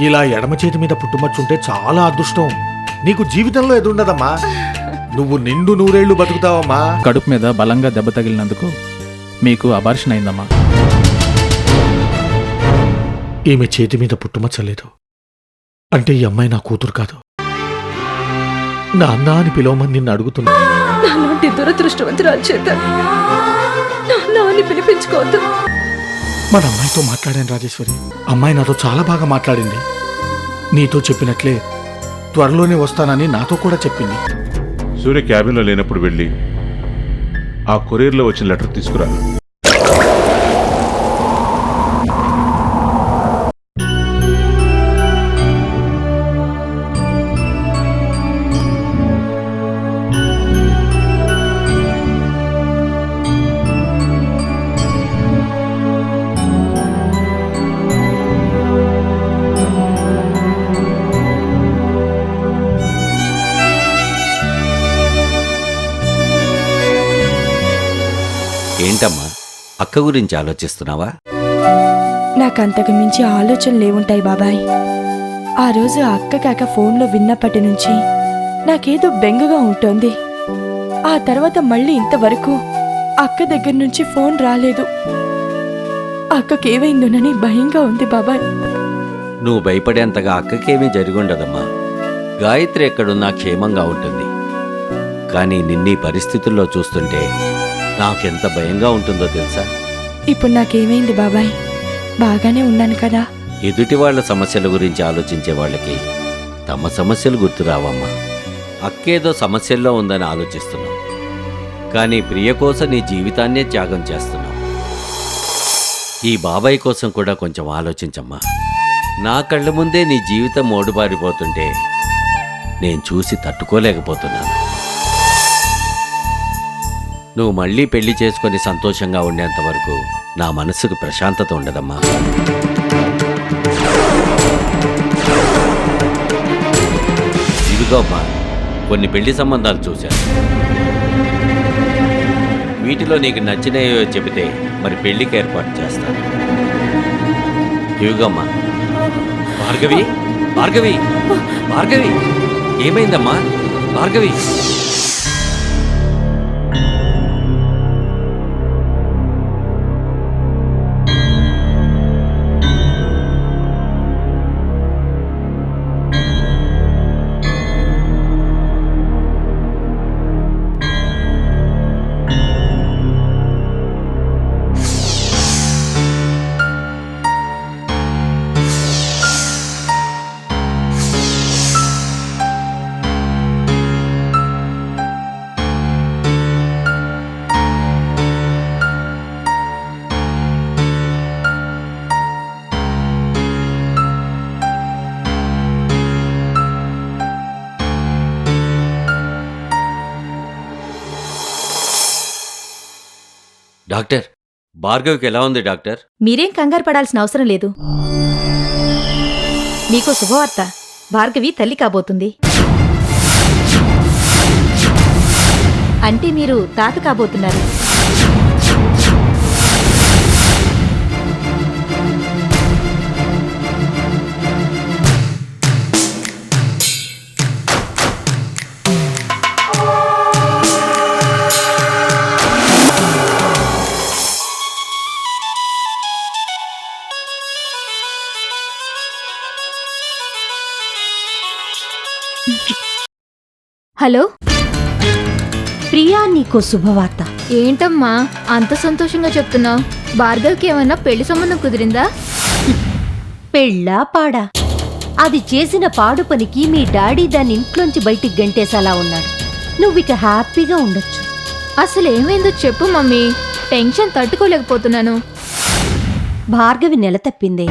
ఇలా ఎడమ చేతి మీద పుట్టుమచ్చుంటే చాలా అదృష్టం. నీకు జీవితంలో ఎదురుండదమ్మా. నువ్వు నిండు నూరేళ్లు బతుకుతావమ్మా. కడుపు మీద బలంగా దెబ్బ తగిలినందుకు మీకు అబార్షన్ అయిందమ్మా. ఈమె చేతి మీద పుట్టుమచ్చలేదు అంటే ఈ అమ్మాయి నా కూతురు కాదు. నాన్న అని పిలవమని నిన్ను అడుగుతున్నా. నాలాంటి దురదృష్టవంతురాలు చేత నాన్న అని పిలిపించుకోవద్దు. మన అమ్మాయితో మాట్లాడాను రాజేశ్వరి. అమ్మాయి నాతో చాలా బాగా మాట్లాడింది. నీతో చెప్పినట్లే త్వరలోనే వస్తానని నాతో కూడా చెప్పింది. సూర్య క్యాబిన్లో లేనప్పుడు వెళ్ళి ఆ కొరియర్లో వచ్చిన లెటర్ తీసుకురా. ఏంటమ్మా, అక్క గురించి ఆలోచిస్తున్నావా? నాకంతకు మించి ఆలోచనలు లేవుంటాయి బాబాయ్. ఆ రోజు అక్క కాక ఫోన్లో విన్నప్పటి నుంచి నాకేదో బెంగగా ఉంటుంది. ఆ తర్వాత మళ్ళీ ఇంతవరకు అక్క దగ్గర నుంచి ఫోన్ రాలేదు. అక్కకేమైందోనని భయంగా ఉంది బాబాయ్. నువ్వు భయపడేంతగా అక్కకేమీ జరిగుండదమ్మా. గాయత్రి ఎక్కడున్నా క్షేమంగా ఉంటుంది. కానీ నిన్నీ పరిస్థితుల్లో చూస్తుంటే నాకెంత భయంగా ఉంటుందో తెలుసా? ఇప్పుడు నాకేమైంది బాబాయ్? బాగానే ఉన్నాను కదా. ఎదుటి వాళ్ల సమస్యల గురించి ఆలోచించే వాళ్ళకి తమ సమస్యలు గుర్తురావమ్మా. అక్కేదో సమస్యల్లో ఉందని ఆలోచిస్తున్నావు, కానీ ప్రియ కోసం నీ జీవితాన్నే త్యాగం చేస్తున్నావు. ఈ బాబాయ్ కోసం కూడా కొంచెం ఆలోచించమ్మా. నా కళ్ళ ముందే నీ జీవితం మోడుబారిపోతుంటే నేను చూసి తట్టుకోలేకపోతున్నాను. నువ్వు మళ్ళీ పెళ్లి చేసుకొని సంతోషంగా ఉండేంత వరకు నా మనసుకు ప్రశాంతత ఉండదమ్మా. ఇదిగో అమ్మా, కొన్ని పెళ్లి సంబంధాలు చూశాను. వీటిలో నీకు నచ్చినాయో చెబితే మరి పెళ్లికి ఏర్పాటు చేస్తాను. ఇవిగమ్మా. భార్గవి, భార్గవి, భార్గవి, ఏమైందమ్మా? భార్గవి, డాక్టర్, భార్గవికి ఎలా ఉంది డాక్టర్? మీరేం కంగారు పడాల్సిన అవసరం లేదు. మీకు శుభవార్త, భార్గవి తల్లి కాబోతుంది. అంటే మీరు తాత కాబోతున్నారు. హలో ప్రియా, నీకో శుభవార్త. ఏంటమ్మా అంత సంతోషంగా చెప్తున్నావు? భార్గవ్కి ఏమన్నా పెళ్లి సంబంధం కుదిరిందా? పెళ్ళా పాడా? అది చేసిన పాడు పనికి మీ డాడీ దాన్ని ఇంట్లోంచి బయటికి గంటేసేలా ఉన్నాడు. నువ్విక హ్యాపీగా ఉండొచ్చు. అసలు ఏమైందో చెప్పు మమ్మీ, టెన్షన్ తట్టుకోలేకపోతున్నాను. భార్గవి నెల తప్పిందే.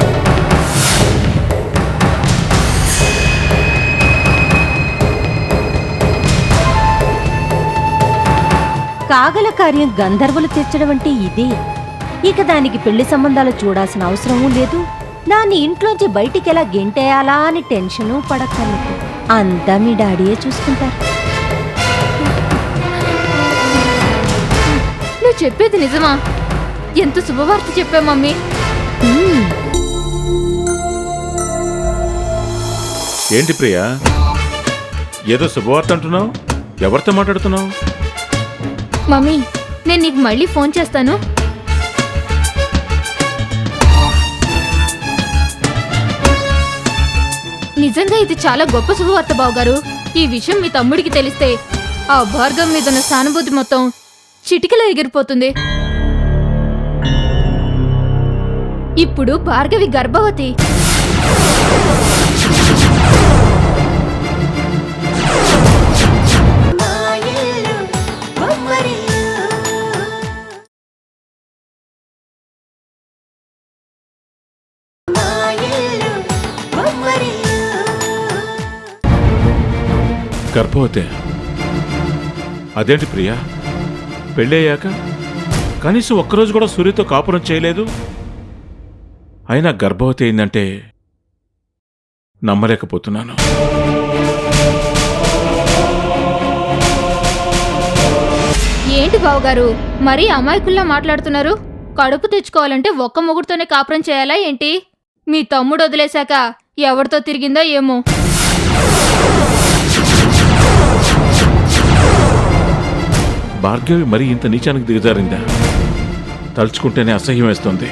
కాగల కార్యం గంధర్వులు తెచ్చడం అంటే ఇదే. ఇక దానికి పెళ్లి సంబంధాలు చూడాల్సిన అవసరమూ లేదు. దాన్ని ఇంట్లోంచి బయటికెలా గెంటేయాలా అని టెన్షను పడక్కర్లేదు. అంతా మీ డాడీయే చూసుకుంటారు. నువ్వు చెప్పేది నిజమా? ఎంత శుభవార్త చెప్పావు మమ్మీ. ఏంటి ప్రియా, ఏదో శుభవార్త అంటున్నావు? ఎవరితో మాట్లాడుతున్నావు? మమ్మీ నేను నీకు మళ్ళీ ఫోన్ చేస్తాను. నిజంగా ఇది చాలా గొప్ప శుభవార్త బావగారు. ఈ విషయం మీ తమ్ముడికి తెలిస్తే ఆ భార్గవ్ మీద ఉన్న సానుభూతి మొత్తం చిటికలో ఎగిరిపోతుంది. ఇప్పుడు భార్గవి గర్భవతి. గర్భవతే? అదేంటి ప్రియా, పెళ్ళయ్యాక కనీసం ఒక్కరోజు కూడా సూర్యతో కాపురం చేయలేదు, అయినా గర్భవతి అయిందంటే నమ్మలేకపోతున్నాను. ఏంటి బావగారు మరీ అమాయకుల్లా మాట్లాడుతున్నారు? కడుపు తెచ్చుకోవాలంటే ఒక్క మొగుడుతోనే కాపురం చేయాలా ఏంటి? మీ తమ్ముడు వదిలేశాక ఎవరితో తిరిగిందో ఏమో. భార్గవి మరీ ఇంత నీచానికి దిగజారిందా? తలుచుకుంటేనే అసహ్యం వేస్తుంది.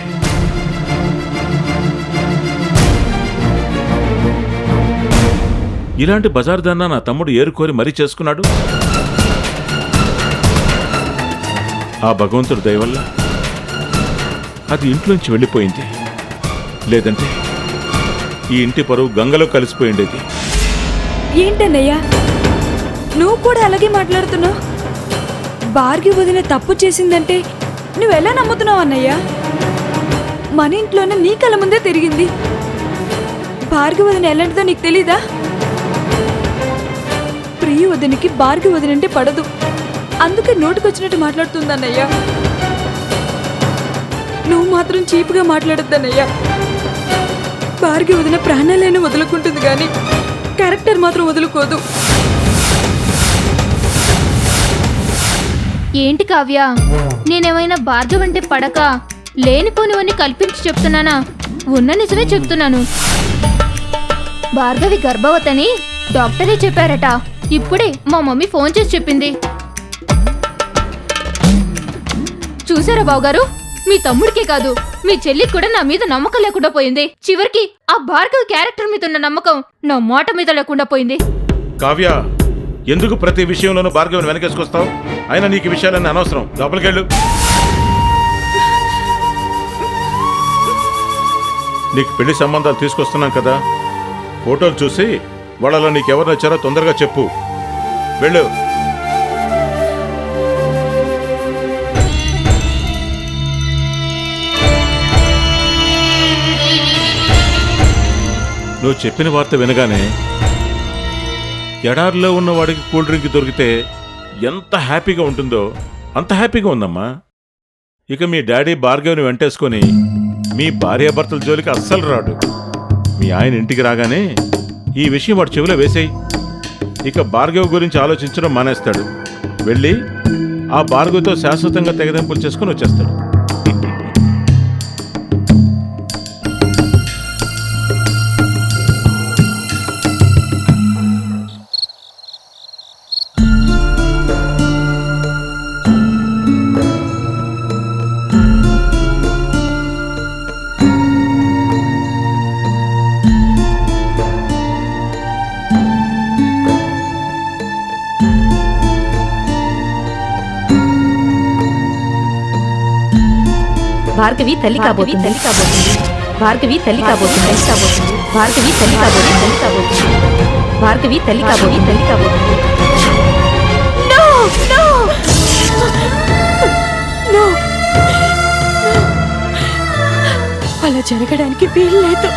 ఇలాంటి బజార్దాన్న నా తమ్ముడు ఏరుకోరి మరీ చేసుకున్నాడు. ఆ భగవంతుడి దయ వల్ల అది ఇంట్లోంచి వెళ్ళిపోయింది. లేదంటే ఈ ఇంటి పరువు గంగలో కలిసిపోయిండేది. ఏంటన్నయ్యా నువ్వు కూడా అలాగే మాట్లాడుతున్నావు? భార్గవి వదిన తప్పు చేసిందంటే నువ్వెలా నమ్ముతున్నావు అన్నయ్యా? మన ఇంట్లోనే నీ కళ్ళ ముందే తిరిగింది. భార్గవి వదిన ఎలాంటిదో నీకు తెలీదా? ప్రియ వదినకి భార్గవి వదినంటే పడదు, అందుకే నోటికొచ్చినట్టు మాట్లాడుతుందన్నయ్యా. నువ్వు మాత్రం చీపుగా మాట్లాడద్దన్నయ్యా. భార్గవి వదిన ప్రాణాలైనా వదులుకుంటుంది కానీ క్యారెక్టర్ మాత్రం వదులుకోదు. ఏంటి కావ్య, నేనేమైనా భార్గవ్ అంటే పడక లేనిపోనివన్నీ కల్పించి చెప్తున్నానా? ఉన్న నిజమే చెప్తున్నాను. భార్గవి గర్భవతని డాక్టరే చెప్పారట. ఇప్పుడే మా మమ్మీ ఫోన్ చేసి చెప్పింది. చూసారా బావగారు, మీ తమ్ముడికే కాదు మీ చెల్లికి కూడా నా మీద నమ్మకం లేకుండా పోయింది. చివరికి ఆ భార్గవి క్యారెక్టర్ మీద ఉన్న నమ్మకం నా మాట మీద లేకుండా పోయింది. కావ్య, ఎందుకు ప్రతి విషయంలోనూ భార్గవిని వెనకేసుకొస్తావు? అయినా నీకు ఈ విషయాలన్నీ అనవసరం. లోపలికెళ్ళు. నీకు పెళ్లి సంబంధాలు తీసుకొస్తున్నాం కదా, ఫోటోలు చూసి వాళ్ళలో నీకెవరు నచ్చారో తొందరగా చెప్పు. వెళ్ళు. నువ్వు చెప్పిన వార్త వినగానే ఎడారిలో ఉన్న వాడికి కూల్ డ్రింక్ దొరికితే ఎంత హ్యాపీగా ఉంటుందో అంత హ్యాపీగా ఉందమ్మా. ఇక మీ డాడీ భార్గవిని వెంటేసుకొని మీ భార్యాభర్తల జోలికి అస్సలు రాడు. మీ ఆయన ఇంటికి రాగానే ఈ విషయం వాడు చెవిలో వేసేయి. ఇక భార్గవి గురించి ఆలోచించడం మానేస్తాడు. వెళ్ళి ఆ భార్గవితో శాశ్వతంగా తెగదెంపులు చేసుకుని వచ్చేస్తాడు. భార్గవి తల్లి కాబోతుంది. భార్గవి తల్లి కాబోతుంది. భార్గవి తల్లి కాబోతుంది. భార్గవి తల్లి కాబోతుంది. అలా జరగడానికి వీలు లేదు.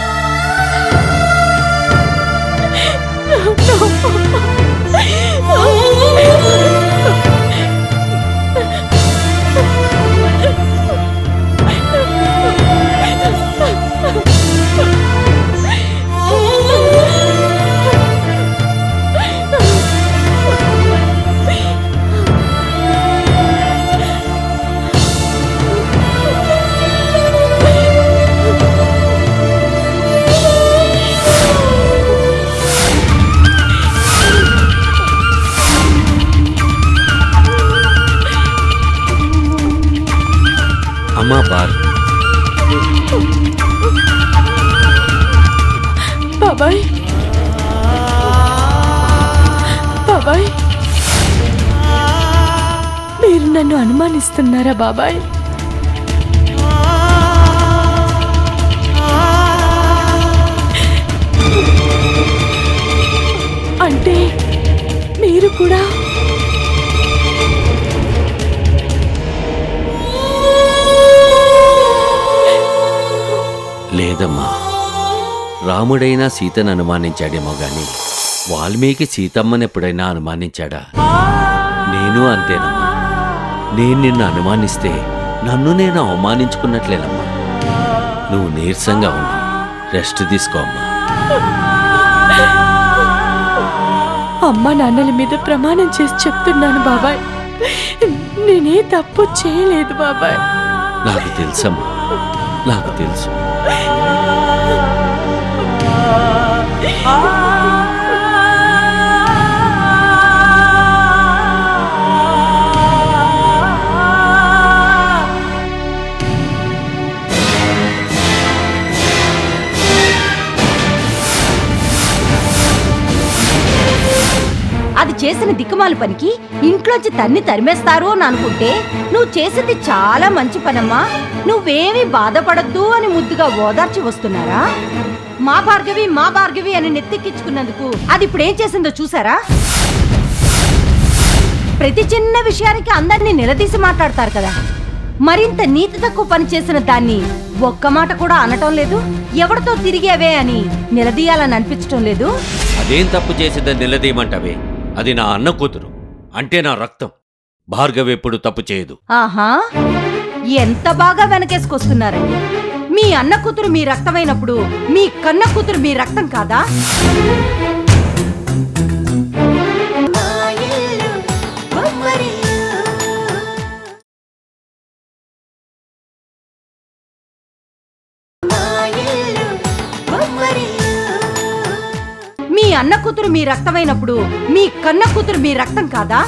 బాబాయ్ బాబాయ్ మీరు నన్ను అనుమానిస్తున్నారా బాబాయ్? అంటే మీరు కూడా లేదమ్మా, రాముడైనా సీతను అనుమానించాడేమో గాని వాల్మీకి సీతమ్మనెప్పుడైనా అనుమానించాడా? నేను అంతేనమ్మా. నేను నిన్ను అనుమానిస్తే నన్ను నేను అవమానించుకున్నట్లేనమ్మా. నువ్వు నీరసంగా ఉన్నావు, రెస్ట్ తీసుకో అమ్మా. అమ్మా నాన్నల మీద ప్రమాణం చేసి చెప్తున్నాను బాబాయ్, నేనే తప్పు చేయలేదు బాబాయ్. నాకు తెలుసమ్మా, నాకు తెలుసు. అది చేసిన దిక్కుమాల పనికి ఇంట్లోంచి తరిమేస్తారు అని అనుకుంటే నువ్వు చేసింది చాలా మంచి పనమ్మా. నువ్వేమీ బాధపడద్దు అని ముద్దుగా ఓదార్చి వస్తున్నారా? మా భార్గవి అని నెత్తిక్కించుకున్నందుకు అది ఇప్పుడు ఏం చేసిందో చూసారా? ప్రతి చిన్న విషయానికి అందరినీ నిలదీసి మాట్లాడతారు కదా. మరింత నీతి తక్కువ పని చేసిన దాన్ని ఒక్క మాట కూడా అనటం లేదు. ఎవరితో తిరిగేవే అని నిలదీయాలని అనిపించటం లేదు. అదేం తప్పు చేసిందని నిలదీయమంటావే? అది నా అన్న కూతురు, అంటే నా రక్తం. భార్గవి ఎప్పుడు తప్పు చేయదు. ఆహా, ఎంత బాగా వెనకేసుకొస్తున్నారండి. మీ అన్న కూతురు మీ రక్తమైనప్పుడు మీ కన్న కూతురు మీ రక్తం కాదా? మీ అన్న కూతురు మీ రక్తమైనప్పుడు మీ కన్న కూతురు మీ రక్తం కాదా?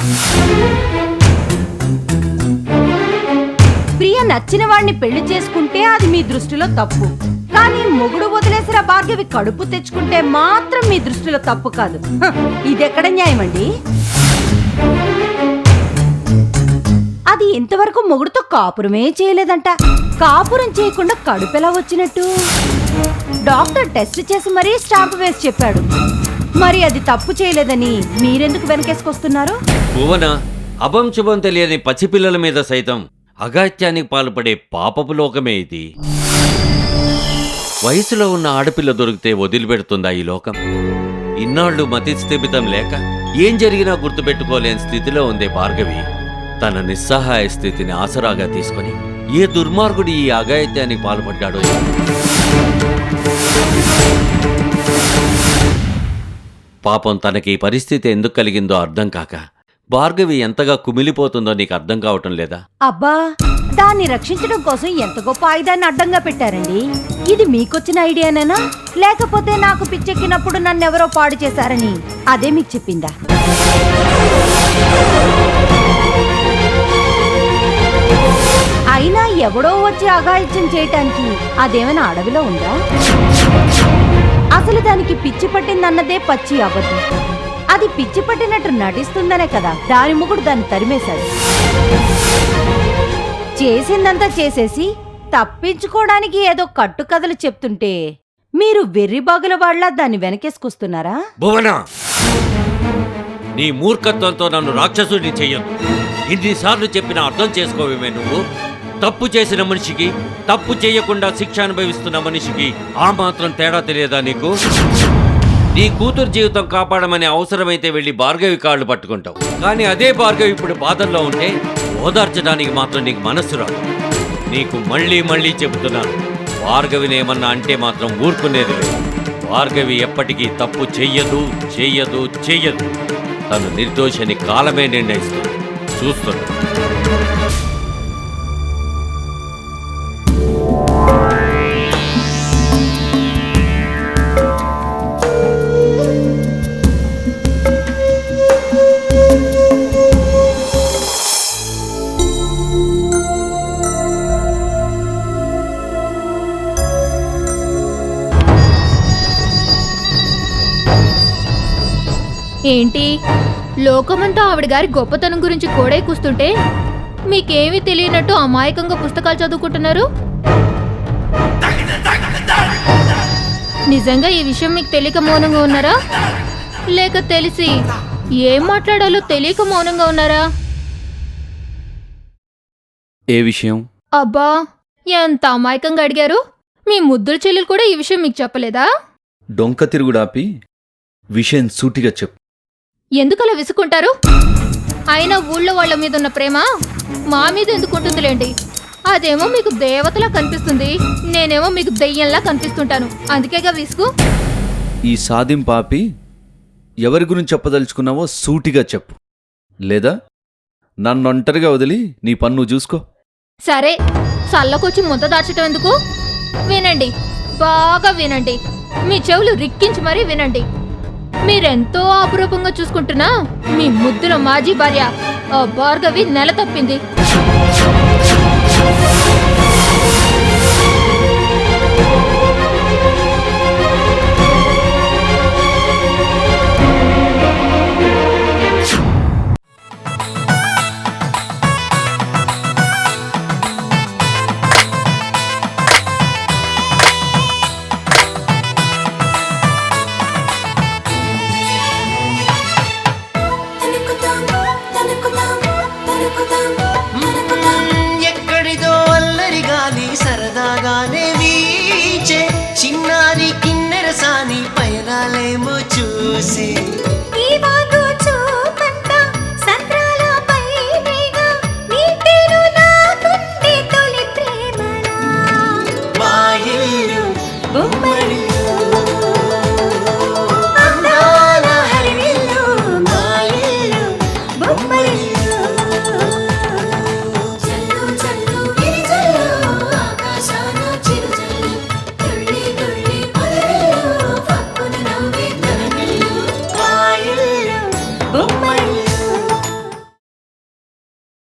ప్రియ నచ్చిన వాడిని పెళ్లి చేసుకుంటే అది మీ దృష్టిలో తప్పు. కానీ మొగుడు వదిలేసిన భార్గవి కడుపు తెచ్చుకుంటే మాత్రం మీ దృష్టిలో తప్పు కాదు. ఇదెక్కడ న్యాయమండి? అది ఇంతవరకు మొగుడుతో కాపురమే చేయలేదంట. కాపురం చేయకుండా కడుపెలా వచ్చినట్టు? డాక్టర్ టెస్ట్ చేసి మరీ స్టాంప్ వేసి చెప్పాడు. మరి అది తప్పు చేయలేదని మీరెందుకు వెనకేసుకొస్తున్నారు? భువన, అభం శుభం తెలియని పసిపిల్లల మీద సైతం అగాత్యానికి పాల్పడే పాపపు లోకమే ఇది. వయసులో ఉన్న ఆడపిల్ల దొరికితే వదిలిపెడుతుందా ఈ లోకం? ఇన్నాళ్లు మతిస్థిమితం లేక ఏం జరిగినా గుర్తుపెట్టుకోలేని స్థితిలో ఉందే భార్గవి. తన నిస్సహాయ స్థితిని ఆసరాగా తీసుకుని ఏ దుర్మార్గుడు ఈ అగాయత్యానికి పాల్పడ్డాడో. పాపం తనకి ఈ పరిస్థితి ఎందుకు కలిగిందో అర్థం కాక భార్గవి ఎంతగా కుమిలిపోతుందో నీకు అర్థం కావటం లేదా? అబ్బా, దాన్ని రక్షించడం కోసం ఎంత గొప్ప ఆయుధాన్ని అడ్డంగా పెట్టారండి. ఇది మీకొచ్చిన ఐడియానేనా, లేకపోతే నాకు పిచ్చెక్కినప్పుడు నన్నెవరో పాడు చేశారని అదే మీకు చెప్పిందా? అయినా ఎవడో వచ్చి అఘాయిత్యం చేయటానికి అదేమైనా అడవిలో ఉందా? అసలు దానికి పిచ్చి పట్టిందన్నదే పచ్చి అబద్ధం. అది పిచ్చి పట్టినట్టు నటిస్తుందనే కదా దాని మొగుడు దాన్ని తరిమేశాడు. చేసిందంతా చేసేసి తప్పించుకోవడానికి ఏదో కట్టుకథలు చెప్తుంటే మీరు వెర్రిబాగుల వాళ్ళ దాన్ని వెనకేసుకొస్తున్నారా? భువన, నీ మూర్ఖత్వంతో నన్ను రాక్షసుడిని చెయ్యను. ఇన్నిసార్లు చెప్పినా అర్థం చేసుకోవేమే నువ్వు? తప్పు చేసిన మనిషికి, తప్పు చేయకుండా శిక్ష అనుభవిస్తున్న మనిషికి ఆ మాత్రం తేడా తెలియదా నీకు? నీ కూతురు జీవితం కాపాడమని అవసరమైతే వెళ్ళి భార్గవి కాళ్ళు పట్టుకుంటావు. కానీ అదే భార్గవి ఇప్పుడు బాధల్లో ఉంటే ఓదార్చడానికి మాత్రం నీకు మనస్సు రాదు. నీకు మళ్ళీ మళ్ళీ చెబుతున్నాను, భార్గవిని ఏమన్నా అంటే మాత్రం ఊరుకునేది లేదు. భార్గవి ఎప్పటికీ తప్పు చెయ్యదు చెయ్యదు చెయ్యదు. తను నిర్దోషని కాలమే నిర్ణయిస్తుంది. చూస్తున్నా. ఏంటి లోకమంతా ఆవిడ గారి గొప్పతనం గురించి కోడే కూస్తుంటే మీకేమీ తెలియనట్టు అమాయకంగా పుస్తకాలు చదువుకుంటున్నారు? నిజంగా ఈ విషయం మీకు తెలియక మౌనంగా ఉన్నారా, లేక తెలిసి ఏం మాట్లాడాలో తెలియక మౌనంగా ఉన్నారా? ఏ విషయం? అబ్బా ఎంత అమాయకంగా అడిగారు. మీ ముద్దుల చెల్లెలు కూడా ఈ విషయం మీకు చెప్పలేదా? డొంక తిరుగుడాపి విషయం సూటిగా చెప్పు. ఎందుకలా విసుకుంటారు? అయినా ఊళ్ళో వాళ్ళ మీద ఉన్న ప్రేమ మా మీద ఎందుకు ఉంటుందిలేండి. అదేమో మీకు దేవతలా కనిపిస్తుంది, నేనేమో మీకు దెయ్యంలా కనిపిస్తుంటాను. అందుకేగా విసుగు. ఈ సాధింపాపి ఎవరి గురించి చెప్పదలుచుకున్నావో సూటిగా చెప్పు, లేదా నన్ను ఒంటరిగా వదిలి నీ పన్ను చూసుకో. సరే, చల్లకొచ్చి ముద్ద దాచటం ఎందుకు? వినండి, బాగా వినండి. మీ చెవులు రిక్కించి మరీ వినండి. మీరెంతో అపురూపంగా చూసుకుంటున్నా మీ ముద్దుల మాజీ భార్య ఆ భార్గవి నెల తప్పింది. ఎక్కడిదో అల్లరి గాలి సరదాగానే వీచే చిన్నారి కిన్నెరసాని పయనాలేమో చూసి